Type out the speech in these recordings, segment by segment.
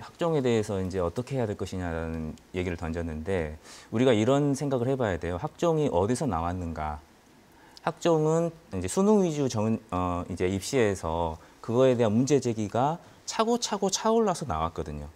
학종에 대해서 이제 어떻게 해야 될 것이냐라는 얘기를 던졌는데 우리가 이런 생각을 해봐야 돼요. 학종이 어디서 나왔는가? 학종은 이제 수능 위주 이제 입시에서 그거에 대한 문제 제기가 차고차고 차올라서 나왔거든요.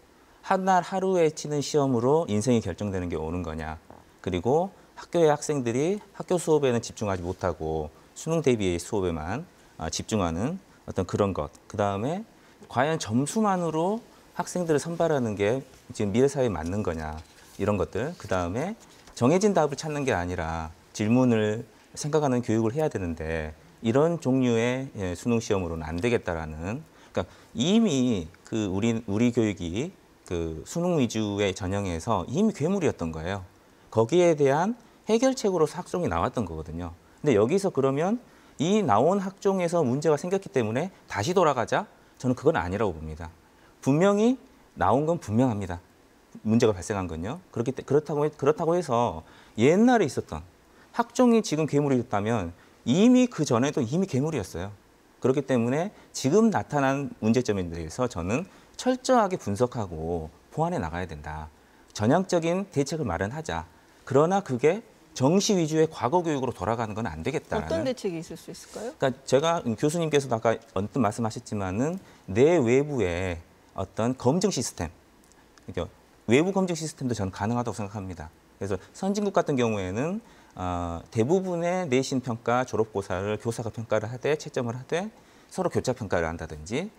한 날 하루에 치는 시험으로 인생이 결정되는 게 오는 거냐. 그리고 학교의 학생들이 학교 수업에는 집중하지 못하고 수능 대비 수업에만 집중하는 어떤 그런 것. 그다음에 과연 점수만으로 학생들을 선발하는 게 지금 미래 사회에 맞는 거냐. 이런 것들. 그다음에 정해진 답을 찾는 게 아니라 질문을 생각하는 교육을 해야 되는데 이런 종류의 수능 시험으로는 안 되겠다라는. 그러니까 이미 그 우리 교육이 그 수능 위주의 전형에서 이미 괴물이었던 거예요. 거기에 대한 해결책으로 학종이 나왔던 거거든요. 근데 여기서 그러면 이 나온 학종에서 문제가 생겼기 때문에 다시 돌아가자? 저는 그건 아니라고 봅니다. 분명히 나온 건 분명합니다. 문제가 발생한 건요. 그렇다고 해서 옛날에 있었던 학종이 지금 괴물이었다면 이미 그 전에도 이미 괴물이었어요. 그렇기 때문에 지금 나타난 문제점에 대해서 저는 철저하게 분석하고 보완해 나가야 된다. 전향적인 대책을 마련하자. 그러나 그게 정시 위주의 과거 교육으로 돌아가는 건 안 되겠다라는. 어떤 대책이 있을 수 있을까요? 그러니까 제가 교수님께서도 아까 언뜻 말씀하셨지만은 내 외부의 어떤 검증 시스템, 그러니까 외부 검증 시스템도 저는 가능하다고 생각합니다. 그래서 선진국 같은 경우에는 대부분의 내신 평가, 졸업고사를 교사가 평가를 하되 채점을 하되 서로 교차 평가를 한다든지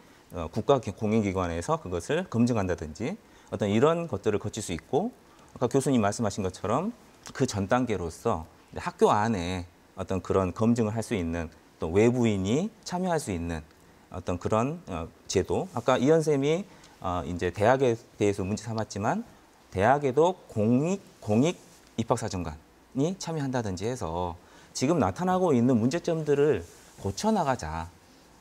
국가 공인기관에서 그것을 검증한다든지 어떤 이런 것들을 거칠 수 있고 아까 교수님 말씀하신 것처럼 그 전 단계로서 학교 안에 어떤 그런 검증을 할 수 있는 또 외부인이 참여할 수 있는 어떤 그런 제도. 아까 이현 쌤이 이제 대학에 대해서 문제 삼았지만 대학에도 공익 입학사정관이 참여한다든지 해서 지금 나타나고 있는 문제점들을 고쳐나가자.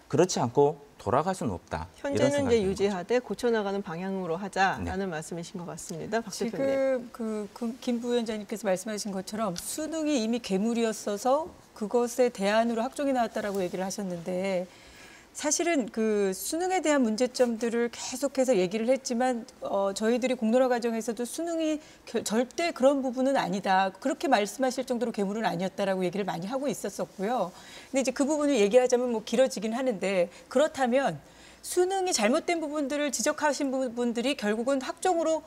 그렇지 않고 돌아갈 수는 없다. 현재는 이제 유지하되 고쳐나가는 방향으로 하자라는 말씀이신 것 같습니다. 박 대표님. 지금 김 부위원장님께서 말씀하신 것처럼 수능이 이미 괴물이었어서 그것에 대안으로 학종이 나왔다라고 얘기를 하셨는데 사실은 그 수능에 대한 문제점들을 계속해서 얘기를 했지만 저희들이 공론화 과정에서도 수능이 절대 그런 부분은 아니다. 그렇게 말씀하실 정도로 괴물은 아니었다라고 얘기를 많이 하고 있었었고요. 근데 이제 그 부분을 얘기하자면 뭐 길어지긴 하는데 그렇다면 수능이 잘못된 부분들을 지적하신 부분들이 결국은 학종으로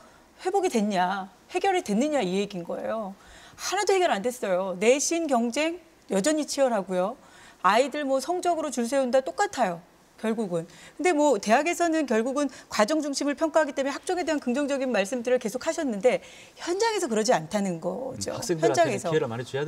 회복이 됐냐, 해결이 됐느냐 이 얘기인 거예요. 하나도 해결 안 됐어요. 내신 경쟁 여전히 치열하고요. 아이들 뭐 성적으로 줄 세운다 똑같아요. 결국은. 근데 뭐 대학에서는 결국은 과정 중심을 평가하기 때문에 학종에 대한 긍정적인 말씀들을 계속 하셨는데 현장에서 그러지 않다는 거죠. 학생들한테는 현장에서. 기회를 많이 줘야